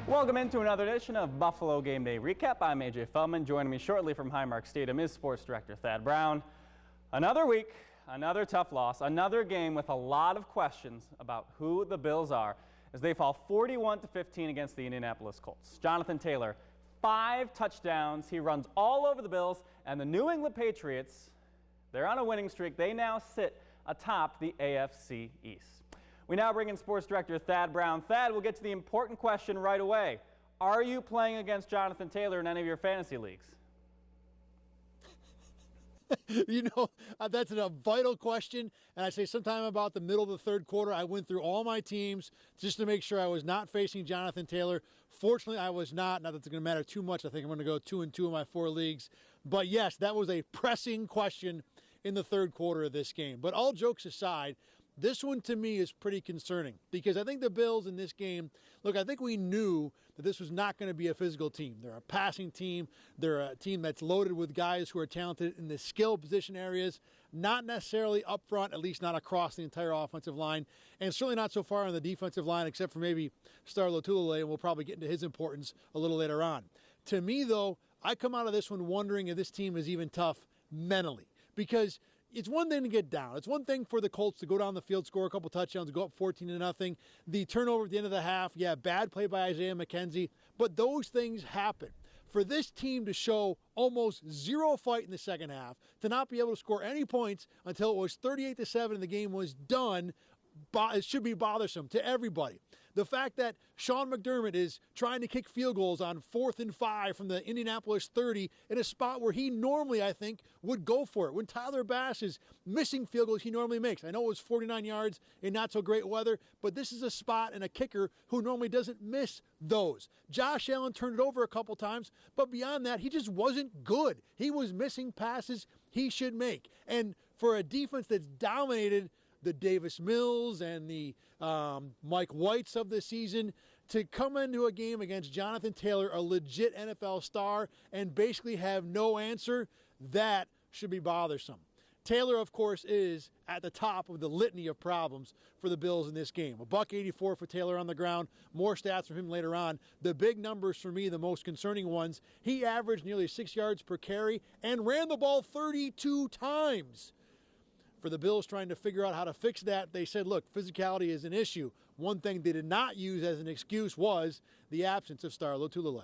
Welcome into another edition of Buffalo Game Day Recap. I'm AJ Feldman. Joining me shortly from Highmark Stadium is Sports Director Thad Brown. Another week, another tough loss, another game with a lot of questions about who the Bills are as they fall 41-15 against the Indianapolis Colts. Jonathan Taylor, 5 touchdowns. He runs all over the Bills, and the New England Patriots, they're on a winning streak. They now sit atop the AFC East. We now bring in Sports Director Thad Brown. Thad, we'll get to the important question right away. Are you playing against Jonathan Taylor in any of your fantasy leagues? That's a vital question. And I say sometime about the middle of the third quarter, I went through all my teams just to make sure I was not facing Jonathan Taylor. Fortunately, I was not. Not that it's going to matter too much. I think I'm going to go 2-2 in my 4 leagues. But yes, that was a pressing question in the third quarter of this game. But all jokes aside, this one to me is pretty concerning because I think the Bills in this game, look, I think we knew that this was not going to be a physical team. They're a passing team. They're a team that's loaded with guys who are talented in the skill position areas, not necessarily up front, at least not across the entire offensive line, and certainly not so far on the defensive line except for maybe Star Lotulelei, and we'll probably get into his importance a little later on. To me, though, I come out of this one wondering if this team is even tough mentally because it's one thing to get down. It's one thing for the Colts to go down the field, score a couple touchdowns, go up 14-0. The turnover at the end of the half, yeah, bad play by Isaiah McKenzie, but those things happen. For this team to show almost zero fight in the second half, to not be able to score any points until it was 38-7 and the game was done, it should be bothersome to everybody. The fact that Sean McDermott is trying to kick field goals on 4th and 5 from the Indianapolis 30 in a spot where he normally, I think, would go for it. When Tyler Bass is missing field goals he normally makes. I know it was 49 yards in not so great weather, but this is a spot and a kicker who normally doesn't miss those. Josh Allen turned it over a couple times, but beyond that, he just wasn't good. He was missing passes he should make. And for a defense that's dominated the Davis Mills and the Mike Whites of the season, to come into a game against Jonathan Taylor, a legit NFL star, and basically have no answer, that should be bothersome. Taylor, of course, is at the top of the litany of problems for the Bills in this game. $184 for Taylor on the ground. More stats from him later on. The big numbers for me, the most concerning ones, he averaged nearly 6 yards per carry and ran the ball 32 times. For the Bills trying to figure out how to fix that, they said, look, physicality is an issue. One thing they did not use as an excuse was the absence of Star Lotulelei.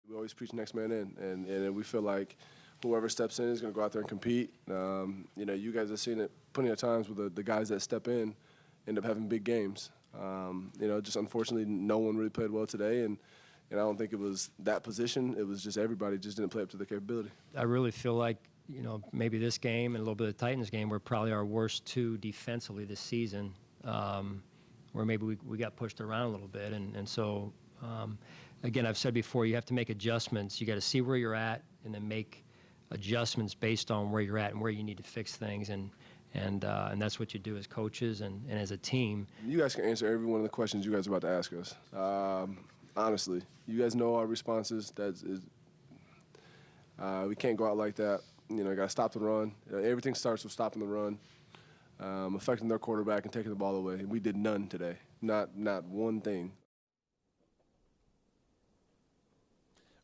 We always preach next man in, and we feel like whoever steps in is going to go out there and compete. You guys have seen it plenty of times with the guys that step in end up having big games. Just unfortunately no one really played well today, and I don't think it was that position. It was just everybody just didn't play up to their capability. I really feel like, maybe this game and a little bit of the Titans game were probably our worst 2 defensively this season, where maybe we got pushed around a little bit. And so, again, I've said before, you have to make adjustments. You got to see where you're at and then make adjustments based on where you're at and where you need to fix things. And that's what you do as coaches and as a team. You guys can answer every one of the questions you guys are about to ask us. Honestly, you guys know our responses. We can't go out like that. You got to stop the run. Everything starts with stopping the run, affecting their quarterback and taking the ball away. We did none today, not one thing.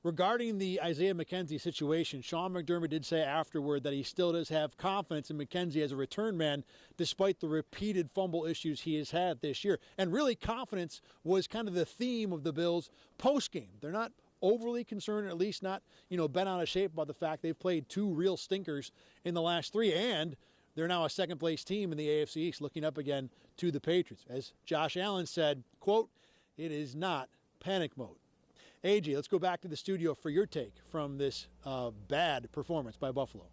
Regarding the Isaiah McKenzie situation, Sean McDermott did say afterward that he still does have confidence in McKenzie as a return man, despite the repeated fumble issues he has had this year. And really, confidence was kind of the theme of the Bills post-game. They're not overly concerned, or at least not, bent out of shape about the fact they've played 2 real stinkers in the last 3, and they're now a second-place team in the AFC East, looking up again to the Patriots. As Josh Allen said, quote, "It is not panic mode." AJ, let's go back to the studio for your take from this bad performance by Buffalo.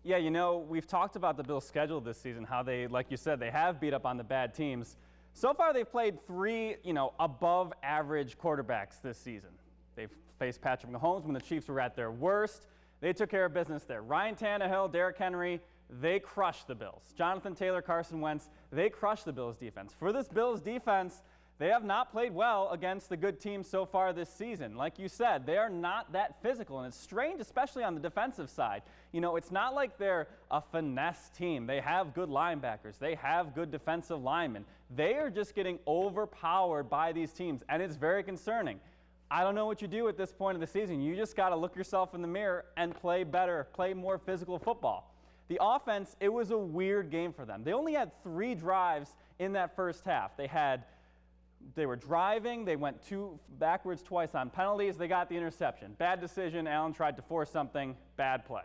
Yeah, we've talked about the Bills' schedule this season, how they, like you said, they have beat up on the bad teams. So far, they've played 3, above-average quarterbacks this season. They've faced Patrick Mahomes when the Chiefs were at their worst. They took care of business there. Ryan Tannehill, Derrick Henry, they crushed the Bills. Jonathan Taylor, Carson Wentz, they crushed the Bills' defense. For this Bills' defense, They have not played well against the good teams so far this season. Like you said, they are not that physical, and it's strange, especially on the defensive side. You know, it's not like they're a finesse team. They have good linebackers. They have good defensive linemen. They are just getting overpowered by these teams, and it's very concerning. I don't know what you do at this point of the season. You just got to look yourself in the mirror and play better, play more physical football. The offense, it was a weird game for them. They only had 3 drives in that first half. They were driving, they went backwards twice on penalties, they got the interception. Bad decision, Allen tried to force something, bad play.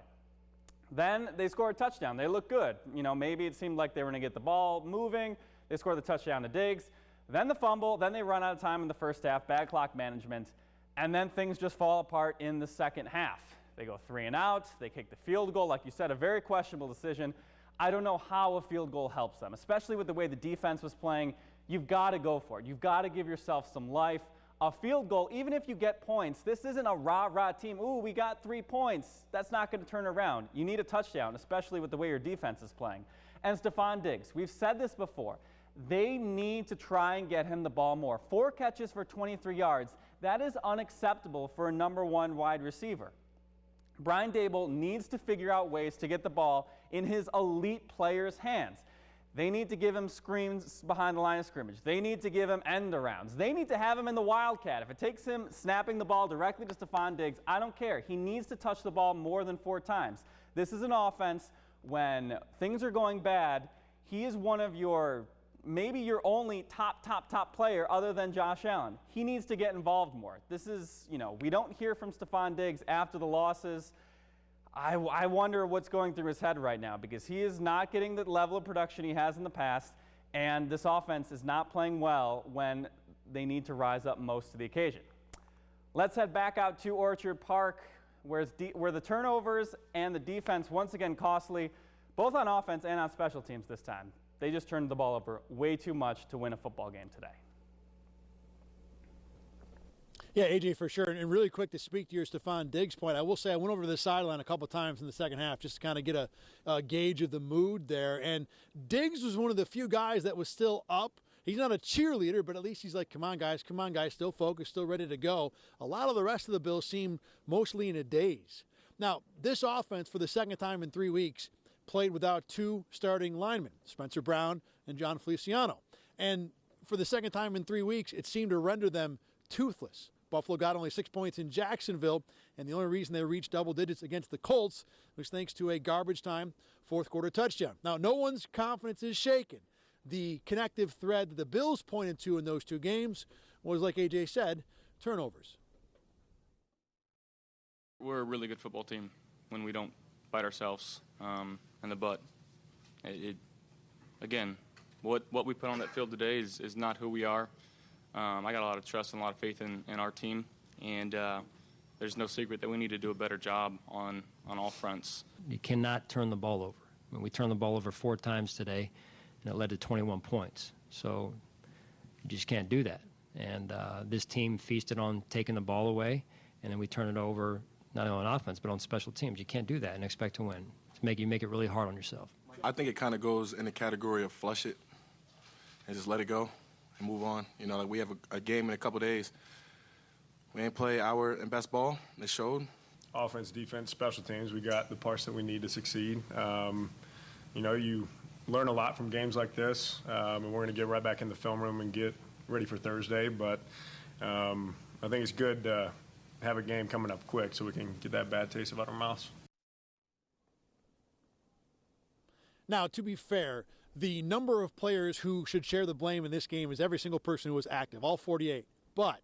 Then they scored a touchdown. They looked good. You know, maybe it seemed like they were going to get the ball moving. They scored the touchdown to Diggs. Then the fumble, then they run out of time in the first half, bad clock management, and then things just fall apart in the second half. They go 3 and out, they kick the field goal. Like you said, a very questionable decision. I don't know how a field goal helps them, especially with the way the defense was playing. You've got to go for it. You've got to give yourself some life. A field goal, even if you get points, this isn't a rah-rah team. Ooh, we got 3 points. That's not going to turn around. You need a touchdown, especially with the way your defense is playing. And Stephon Diggs, we've said this before. They need to try and get him the ball more. 4 catches for 23 yards. That is unacceptable for a number 1 wide receiver. Brian Daboll needs to figure out ways to get the ball in his elite players' hands. They need to give him screens behind the line of scrimmage. They need to give him end arounds. They need to have him in the wildcat. If it takes him snapping the ball directly to Stephon Diggs, I don't care. He needs to touch the ball more than 4 times. This is an offense when things are going bad. He is one of maybe your only top player other than Josh Allen. He needs to get involved more. This is, we don't hear from Stephon Diggs after the losses. I wonder what's going through his head right now, because he is not getting the level of production he has in the past, and this offense is not playing well when they need to rise up most to the occasion. Let's head back out to Orchard Park, where the turnovers and the defense once again costly, both on offense and on special teams this time. They just turned the ball over way too much to win a football game today. Yeah, AJ, for sure. And really quick to speak to your Stephon Diggs point, I will say I went over to the sideline a couple times in the second half just to kind of get a gauge of the mood there. And Diggs was one of the few guys that was still up. He's not a cheerleader, but at least he's like, come on, guys, still focused, still ready to go. A lot of the rest of the Bills seemed mostly in a daze. Now, this offense, for the second time in 3 weeks, played without 2 starting linemen, Spencer Brown and John Feliciano. And for the second time in 3 weeks, it seemed to render them toothless. Buffalo got only 6 points in Jacksonville, and the only reason they reached double digits against the Colts was thanks to a garbage time fourth-quarter touchdown. Now, no one's confidence is shaken. The connective thread that the Bills pointed to in those 2 games was, like AJ said, turnovers. We're a really good football team when we don't bite ourselves in the butt. Again, what we put on that field today is not who we are. I got a lot of trust and a lot of faith in our team, and there's no secret that we need to do a better job on all fronts. You cannot turn the ball over. I mean, we turned the ball over 4 times today, and it led to 21 points. So you just can't do that. And this team feasted on taking the ball away, and then we turn it over not only on offense but on special teams. You can't do that and expect to win. You make it really hard on yourself. I think it kind of goes in the category of flush it and just let it go and move on. Like we have a game in a couple days. We ain't play our best ball. It showed. Offense, defense, special teams, we got the parts that we need to succeed. You learn a lot from games like this, and we're going to get right back in the film room and get ready for Thursday. But I think it's good to have a game coming up quick so we can get that bad taste out of our mouths. Now, to be fair, the number of players who should share the blame in this game is every single person who was active, all 48. But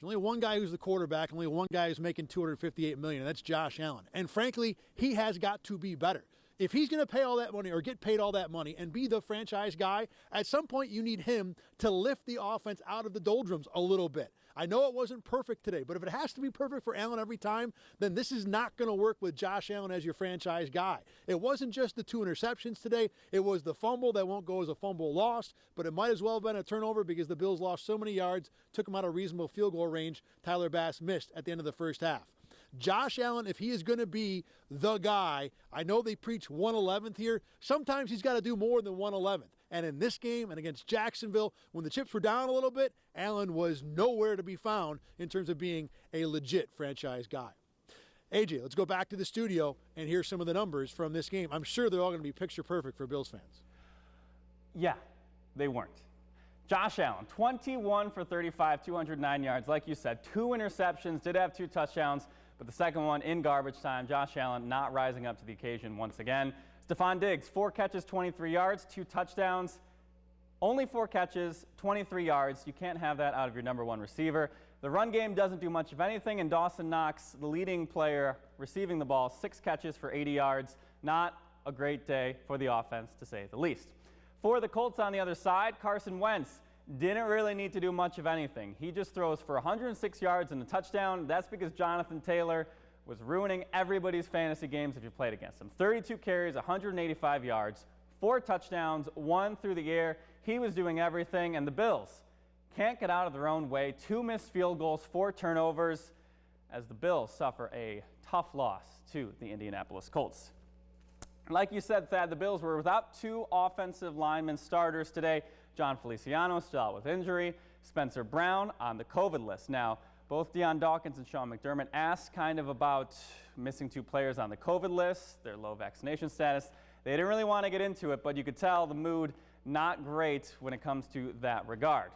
there's only one guy who's the quarterback, only one guy who's making $258 million, and that's Josh Allen. And frankly, he has got to be better. If he's going to pay all that money or get paid all that money and be the franchise guy, at some point you need him to lift the offense out of the doldrums a little bit. I know it wasn't perfect today, but if it has to be perfect for Allen every time, then this is not going to work with Josh Allen as your franchise guy. It wasn't just the 2 interceptions today. It was the fumble that won't go as a fumble lost, but it might as well have been a turnover because the Bills lost so many yards, took them out of reasonable field goal range. Tyler Bass missed at the end of the first half. Josh Allen, if he is going to be the guy, I know they preach 111th here. Sometimes he's got to do more than 111th. And in this game and against Jacksonville, when the chips were down a little bit, Allen was nowhere to be found in terms of being a legit franchise guy. AJ, let's go back to the studio and hear some of the numbers from this game. I'm sure they're all going to be picture perfect for Bills fans. Yeah, they weren't. Josh Allen, 21 for 35, 209 yards. Like you said, 2 interceptions, did have 2 touchdowns, but the second one in garbage time. Josh Allen not rising up to the occasion once again. Stephon Diggs, 4 catches, 23 yards, 2 touchdowns. Only 4 catches, 23 yards. You can't have that out of your number 1 receiver. The run game doesn't do much of anything, and Dawson Knox, the leading player receiving the ball, 6 catches for 80 yards. Not a great day for the offense, to say the least. For the Colts on the other side, Carson Wentz didn't really need to do much of anything. He just throws for 106 yards and a touchdown. That's because Jonathan Taylor was ruining everybody's fantasy games if you played against him. 32 carries, 185 yards, 4 touchdowns, 1 through the air. He was doing everything, and the Bills can't get out of their own way. 2 missed field goals, 4 turnovers, as the Bills suffer a tough loss to the Indianapolis Colts. Like you said, Thad, the Bills were without 2 offensive linemen starters today. John Feliciano still out with injury. Spencer Brown on the COVID list. Now, both Deion Dawkins and Sean McDermott asked kind of about missing 2 players on the COVID list, their low vaccination status. They didn't really want to get into it, but you could tell the mood not great when it comes to that regard.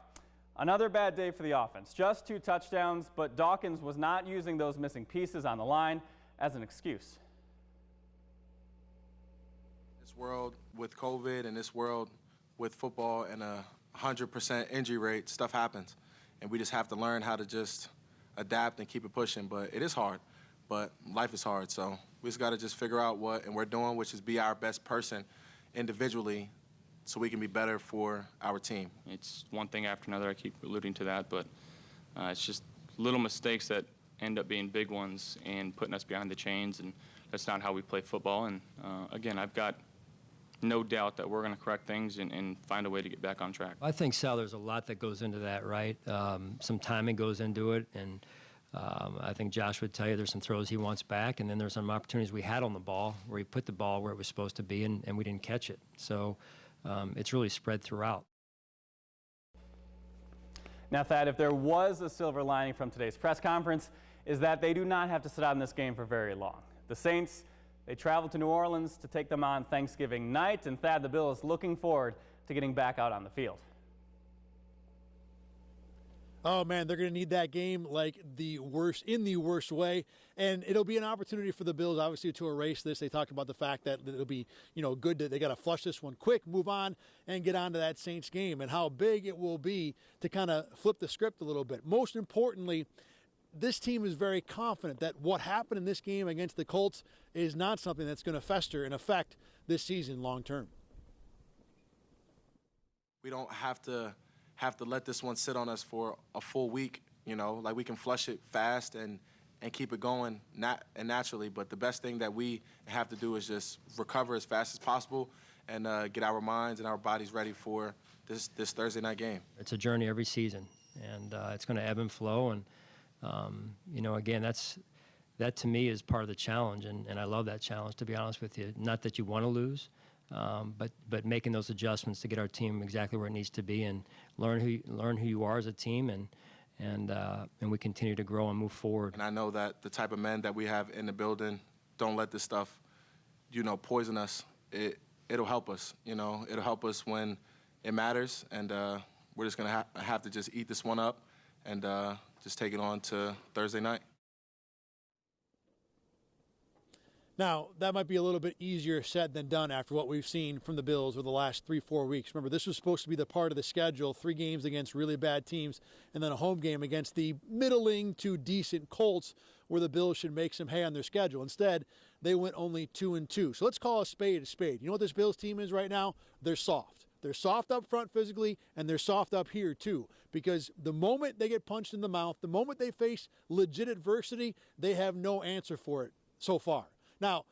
Another bad day for the offense. Just 2 touchdowns, but Dawkins was not using those missing pieces on the line as an excuse. This world with COVID and this world with football and a 100% injury rate, stuff happens. And we just have to learn how to just adapt and keep it pushing. But it is hard. But life is hard. So we just got to just figure out what and we're doing, which is be our best person individually so we can be better for our team. It's one thing after another. I keep alluding to that. But it's just little mistakes that end up being big ones and putting us behind the chains. And that's not how we play football. And, again, I've got no doubt that we're going to correct things and find a way to get back on track. I think, Sal, there's a lot that goes into that, right? Some timing goes into it, and I think Josh would tell you there's some throws he wants back, and then there's some opportunities we had on the ball where he put the ball where it was supposed to be, and we didn't catch it. So it's really spread throughout. Now, Thad, if there was a silver lining from today's press conference, is that they do not have to sit out in this game for very long. The Saints, they traveled to New Orleans to take them on Thanksgiving night, and Thad, the Bills looking forward to getting back out on the field. Oh, man, they're going to need that game like the worst, in the worst way. And it'll be an opportunity for the Bills, obviously, to erase this. They talked about the fact that it'll be, good that they got to flush this one quick, move on, and get on to that Saints game, and how big it will be to kind of flip the script a little bit. Most importantly, this team is very confident that what happened in this game against the Colts is not something that's going to fester and affect this season long term. We don't have to let this one sit on us for a full week, like we can flush it fast and keep it going naturally. But the best thing that we have to do is just recover as fast as possible and get our minds and our bodies ready for this Thursday night game. It's a journey every season, and it's going to ebb and flow. And, again, that to me is part of the challenge, and I love that challenge, to be honest with you. Not that you want to lose, but making those adjustments to get our team exactly where it needs to be and learn who you are as a team, and we continue to grow and move forward. And I know that the type of men that we have in the building don't let this stuff, poison us. It'll help us, It'll help us when it matters, and we're just going to have to just eat this one up and just take it on to Thursday night. Now, that might be a little bit easier said than done after what we've seen from the Bills over the last 3-4 weeks. Remember, this was supposed to be the part of the schedule, 3 games against really bad teams, and then a home game against the middling to decent Colts, where the Bills should make some hay on their schedule. Instead, they went only 2-2. So let's call a spade a spade. You know what this Bills team is right now? They're soft. They're soft up front physically, and they're soft up here too, because the moment they get punched in the mouth, the moment they face legit adversity, they have no answer for it so far. Now,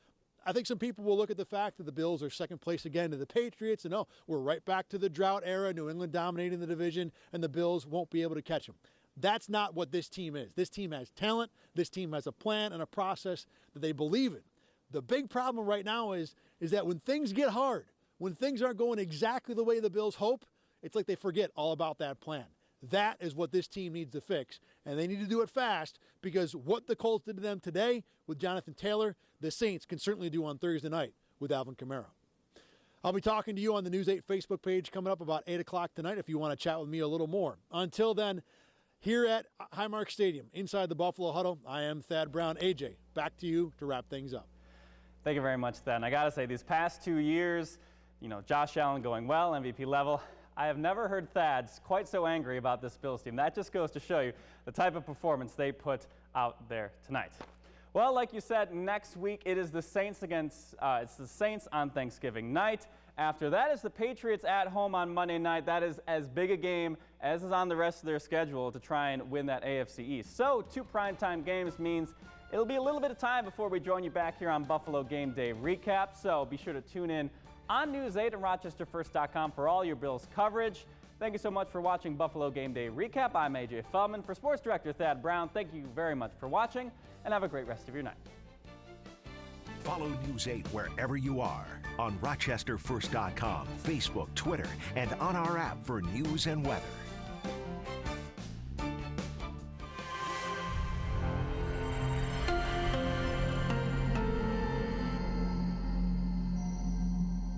I think some people will look at the fact that the Bills are second place again to the Patriots, and we're right back to the drought era, New England dominating the division, and the Bills won't be able to catch them. That's not what this team is. This team has talent. This team has a plan and a process that they believe in. The big problem right now is that when things get hard, when things aren't going exactly the way the Bills hope, it's like they forget all about that plan. That is what this team needs to fix, and they need to do it fast, because what the Colts did to them today with Jonathan Taylor, the Saints can certainly do on Thursday night with Alvin Kamara. I'll be talking to you on the News 8 Facebook page coming up about 8 o'clock tonight if you want to chat with me a little more. Until then, here at Highmark Stadium, inside the Buffalo Huddle, I am Thad Brown. AJ, back to you to wrap things up. Thank you very much, Thad. And I got to say, these past 2 years, Josh Allen going well, MVP level, I have never heard Thad quite so angry about this Bills team. That just goes to show you the type of performance they put out there tonight. Well, like you said, next week it is the Saints it's the Saints on Thanksgiving night. After that is the Patriots at home on Monday night. That is as big a game as is on the rest of their schedule to try and win that AFC East. So 2 primetime games means it'll be a little bit of time before we join you back here on Buffalo Game Day Recap. So be sure to tune in on News 8 and RochesterFirst.com for all your Bills coverage. Thank you so much for watching Buffalo Game Day Recap. I'm AJ Feldman. For Sports Director Thad Brown, thank you very much for watching, and have a great rest of your night. Follow News 8 wherever you are on RochesterFirst.com, Facebook, Twitter, and on our app for news and weather.